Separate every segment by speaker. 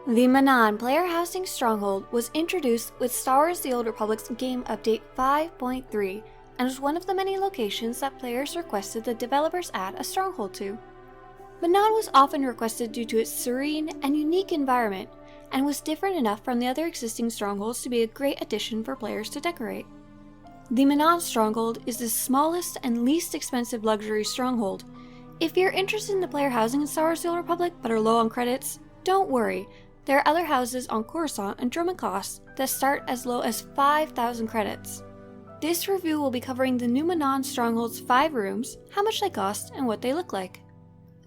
Speaker 1: The Manaan Player Housing Stronghold was introduced with Star Wars The Old Republic's Game Update 5.3 and was one of the many locations that players requested the developers add a stronghold to. Manaan was often requested due to its serene and unique environment, and was different enough from the other existing strongholds to be a great addition for players to decorate. The Manaan Stronghold is the smallest and least expensive luxury stronghold. If you're interested in the player housing in Star Wars The Old Republic but are low on credits, don't worry. There are other houses on Coruscant and Dromund Kaas that start as low as 5,000 credits. This review will be covering the new Manaan Stronghold's 5 rooms, how much they cost, and what they look like.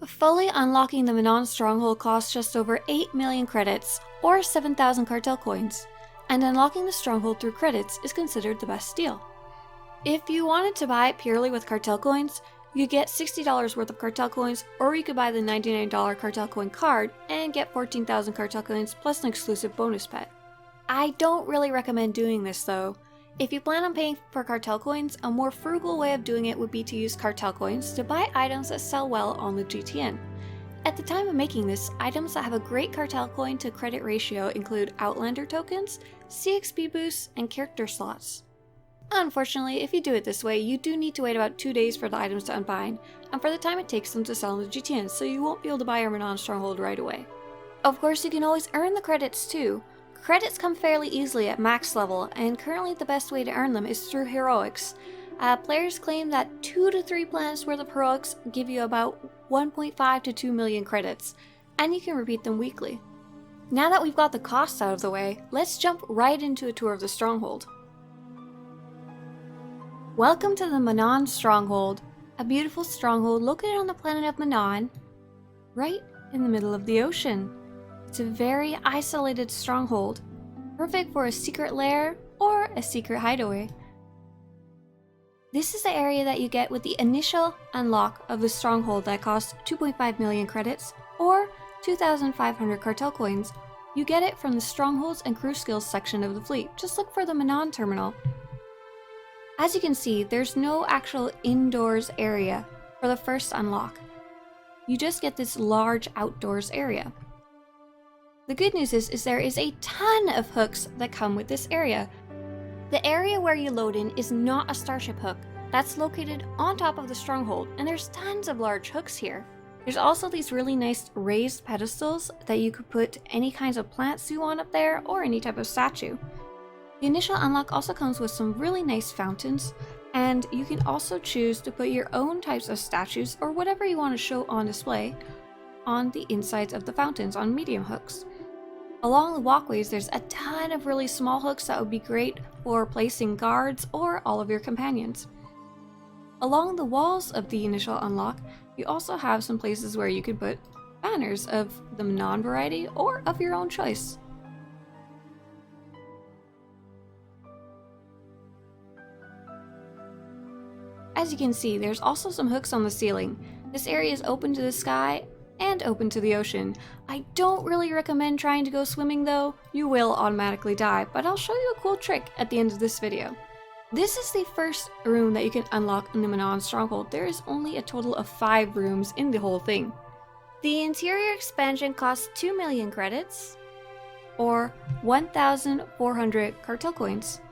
Speaker 1: Fully unlocking the Manaan Stronghold costs just over 8 million credits, or 7,000 Cartel coins, and unlocking the Stronghold through credits is considered the best deal. If you wanted to buy it purely with Cartel coins, you could get $60 worth of Cartel coins, or you could buy the $99 Cartel coin card and get 14,000 Cartel coins plus an exclusive bonus pet. I don't really recommend doing this though. If you plan on paying for Cartel coins, a more frugal way of doing it would be to use Cartel coins to buy items that sell well on the GTN. At the time of making this, items that have a great Cartel coin to credit ratio include Outlander tokens, CXP boosts, and character slots. Unfortunately, if you do it this way, you do need to wait about 2 days for the items to unbind, and for the time it takes them to sell on the GTN, so you won't be able to buy your Manaan Stronghold right away. Of course, you can always earn the credits too. Credits come fairly easily at max level, and currently the best way to earn them is through heroics. Players claim that 2 to 3 planets worth of heroics give you about 1.5 to 2 million credits, and you can repeat them weekly. Now that we've got the costs out of the way, let's jump right into a tour of the Stronghold. Welcome to the Manaan Stronghold, a beautiful stronghold located on the planet of Manaan, right in the middle of the ocean. It's a very isolated stronghold, perfect for a secret lair or a secret hideaway. This is the area that you get with the initial unlock of the stronghold that costs 2.5 million credits or 2,500 Cartel coins. You get it from the Strongholds and Crew Skills section of the fleet. Just look for the Manaan terminal. As you can see, there's no actual indoors area for the first unlock. You just get this large outdoors area. The good news is there is a ton of hooks that come with this area. The area where you load in is not a Starship hook. That's located on top of the Stronghold, and there's tons of large hooks here. There's also these really nice raised pedestals that you could put any kinds of plants you want up there or any type of statue. The initial unlock also comes with some really nice fountains, and you can also choose to put your own types of statues or whatever you want to show on display on the insides of the fountains on medium hooks. Along the walkways, there's a ton of really small hooks that would be great for placing guards or all of your companions. Along the walls of the initial unlock, you also have some places where you could put banners of the Manaan variety or of your own choice. As you can see, there's also some hooks on the ceiling. This area is open to the sky and open to the ocean. I don't really recommend trying to go swimming though, you will automatically die, but I'll show you a cool trick at the end of this video. This is the first room that you can unlock in the Manaan Stronghold. There is only a total of 5 rooms in the whole thing. The interior expansion costs 2 million credits, or 1,400 Cartel coins.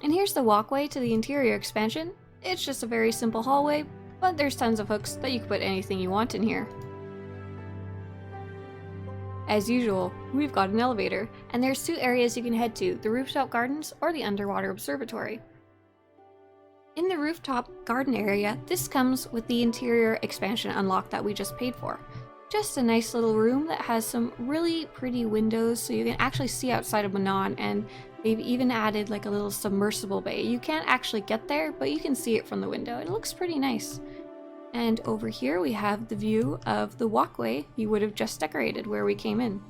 Speaker 1: And here's the walkway to the interior expansion. It's just a very simple hallway, but there's tons of hooks that you can put anything you want in here. As usual, we've got an elevator, and there's 2 areas you can head to, the Rooftop Gardens or the Underwater Observatory. In the Rooftop Garden area, this comes with the interior expansion unlock that we just paid for. Just a nice little room that has some really pretty windows so you can actually see outside of Manaan, and they've even added like a little submersible bay. You can't actually get there, but you can see it from the window. It looks pretty nice. And over here we have the view of the walkway you would have just decorated where we came in.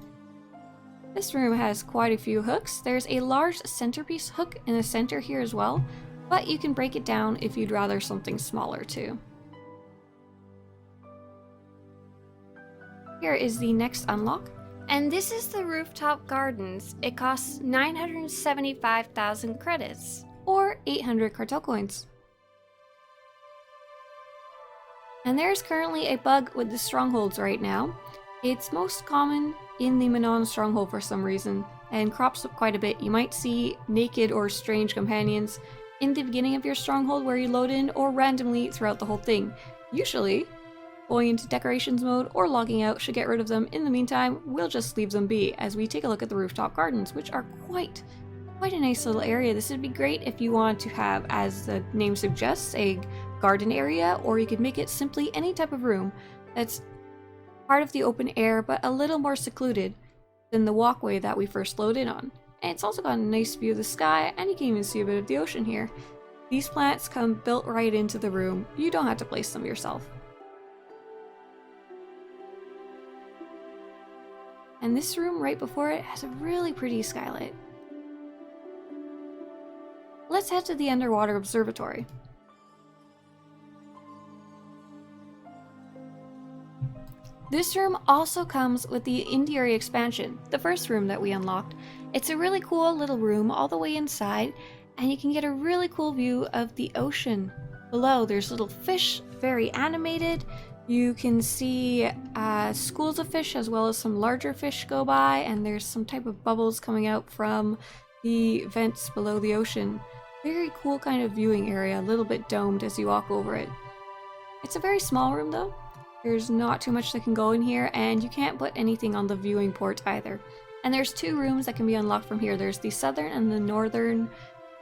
Speaker 1: This room has quite a few hooks. There's a large centerpiece hook in the center here as well, but you can break it down if you'd rather something smaller too. Here is the next unlock, and this is the Rooftop Gardens. It costs 975,000 credits, or 800 Cartel coins. And there's currently a bug with the strongholds right now. It's most common in the Manaan Stronghold for some reason, and crops up quite a bit. You might see naked or strange companions in the beginning of your stronghold where you load in, or randomly throughout the whole thing. Usually, going into decorations mode or logging out should get rid of them. In the meantime, we'll just leave them be as we take a look at the Rooftop Gardens, which are quite a nice little area. This would be great if you want to have, as the name suggests, a garden area, or you could make it simply any type of room that's part of the open air but a little more secluded than the walkway that we first load in on. And it's also got a nice view of the sky, and you can even see a bit of the ocean here. These plants come built right into the room. You don't have to place them yourself. And this room right before it has a really pretty skylight. Let's head to the underwater observatory. This room also comes with the Indiary expansion, the first room that we unlocked. It's a really cool little room all the way inside, and you can get a really cool view of the ocean below. There's little fish, very animated. You can see schools of fish as well as some larger fish go by, and there's some type of bubbles coming out from the vents below the ocean. Very cool kind of viewing area, a little bit domed as you walk over it. It's a very small room though. There's not too much that can go in here, and you can't put anything on the viewing port either. And there's two rooms that can be unlocked from here. There's the southern and the northern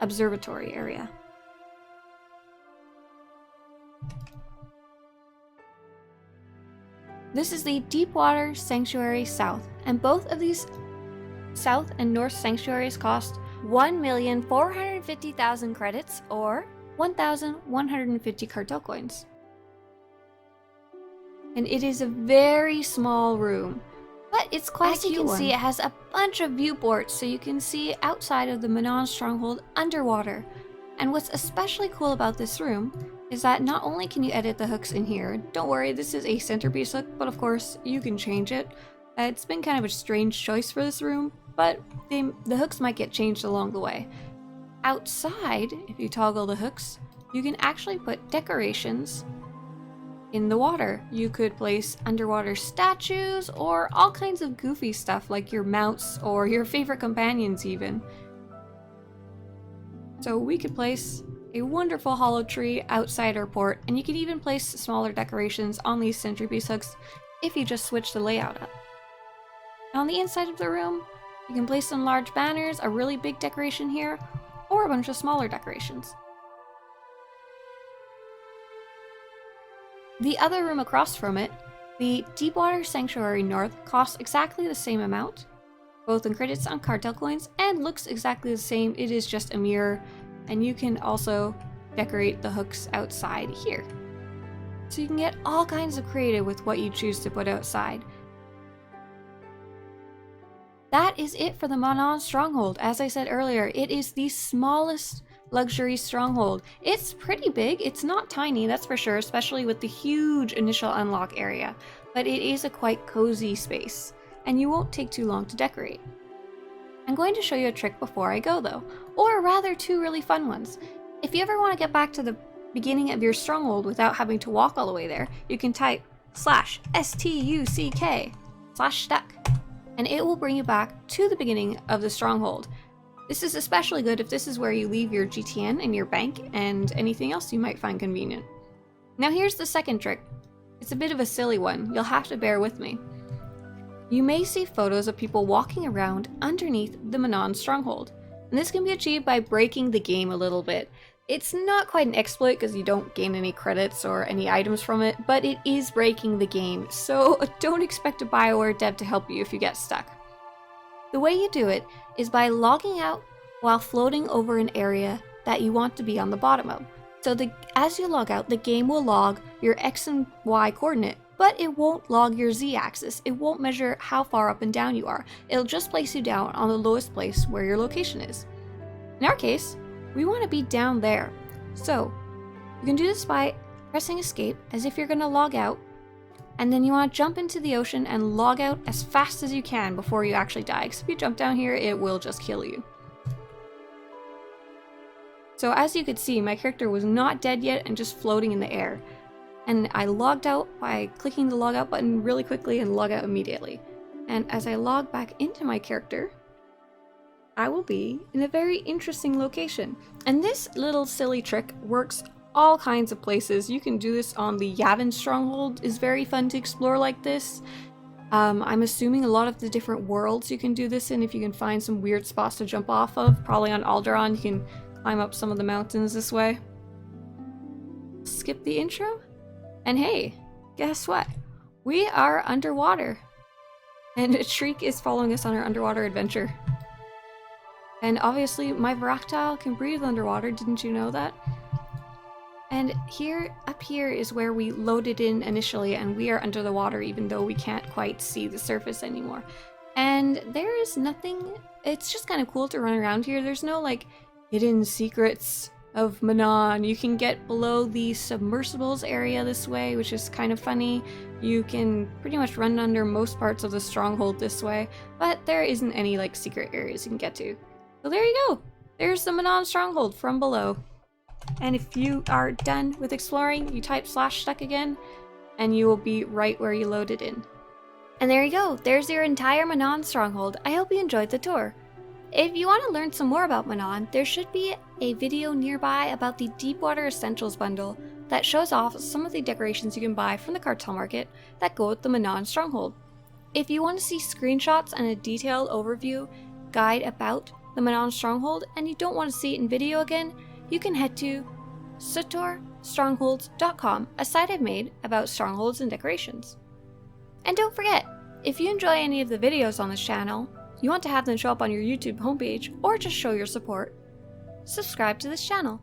Speaker 1: observatory area. This is the Deepwater Sanctuary South, and both of these south and north sanctuaries cost 1,450,000 credits, or 1,150 cartel coins. And it is a very small room, but it's quite a cute one. As you can see, it has a bunch of viewports, so you can see outside of the Manaan Stronghold underwater. And what's especially cool about this room is that not only can you edit the hooks in here, don't worry, this is a centerpiece hook, but of course you can change it. It's been kind of a strange choice for this room, but the hooks might get changed along the way. Outside, if you toggle the hooks, you can actually put decorations in the water. You could place underwater statues or all kinds of goofy stuff like your mounts or your favorite companions even. So we could place a wonderful hollow tree outside our port, and you could even place smaller decorations on these centerpiece hooks if you just switch the layout up. On the inside of the room, you can place some large banners, a really big decoration here, or a bunch of smaller decorations. The other room across from it, the Deepwater Sanctuary North, costs exactly the same amount, both in credits and cartel coins, and looks exactly the same. It is just a mirror, and you can also decorate the hooks outside here. So you can get all kinds of creative with what you choose to put outside. That is it for the Manaan Stronghold. As I said earlier, it is the smallest luxury stronghold. It's pretty big. It's not tiny, that's for sure, especially with the huge initial unlock area, but it is a quite cozy space, and you won't take too long to decorate. I'm going to show you a trick before I go though, or rather two really fun ones. If you ever want to get back to the beginning of your stronghold without having to walk all the way there, you can type /STUCK/stuck, and it will bring you back to the beginning of the stronghold. This is especially good if this is where you leave your GTN and your bank and anything else you might find convenient. Now here's the second trick. It's a bit of a silly one, you'll have to bear with me. You may see photos of people walking around underneath the Manaan Stronghold, and this can be achieved by breaking the game a little bit. It's not quite an exploit because you don't gain any credits or any items from it, but it is breaking the game, so don't expect a BioWare dev to help you if you get stuck. The way you do it is by logging out while floating over an area that you want to be on the bottom of. So as you log out, the game will log your X and Y coordinate, but it won't log your Z axis. It won't measure how far up and down you are. It'll just place you down on the lowest place where your location is. In our case, we want to be down there. So you can do this by pressing escape as if you're going to log out, and then you want to jump into the ocean and log out as fast as you can before you actually die, because if you jump down here, it will just kill you. So as you could see, my character was not dead yet and just floating in the air. and I logged out by clicking the log out button really quickly and log out immediately. And as I log back into my character, I will be in a very interesting location. And this little silly trick works all kinds of places. You can do this on the Yavin Stronghold, is very fun to explore like this. I'm assuming a lot of the different worlds you can do this in if you can find some weird spots to jump off of. Probably on Alderaan you can climb up some of the mountains this way. Skip the intro, and hey, guess what? We are underwater. And Shriek is following us on our underwater adventure. And obviously my Varactile can breathe underwater, didn't you know that? And up here is where we loaded in initially, and we are under the water even though we can't quite see the surface anymore. And there is nothing, it's just kind of cool to run around here. There's no like hidden secrets of Manaan. You can get below the submersibles area this way, which is kind of funny. You can pretty much run under most parts of the stronghold this way, but there isn't any like secret areas you can get to. So there you go. There's the Manaan Stronghold from below. And if you are done with exploring, you type /stuck again, and you will be right where you loaded in. And there you go, there's your entire Manaan Stronghold. I hope you enjoyed the tour. If you want to learn some more about Manaan, there should be a video nearby about the Deepwater Essentials bundle that shows off some of the decorations you can buy from the Cartel market that go with the Manaan Stronghold. If you want to see screenshots and a detailed overview guide about the Manaan Stronghold and you don't want to see it in video again, you can head to SWTORStrongholds.com, a site I've made about strongholds and decorations. And don't forget, if you enjoy any of the videos on this channel, you want to have them show up on your YouTube homepage, or just show your support, subscribe to this channel.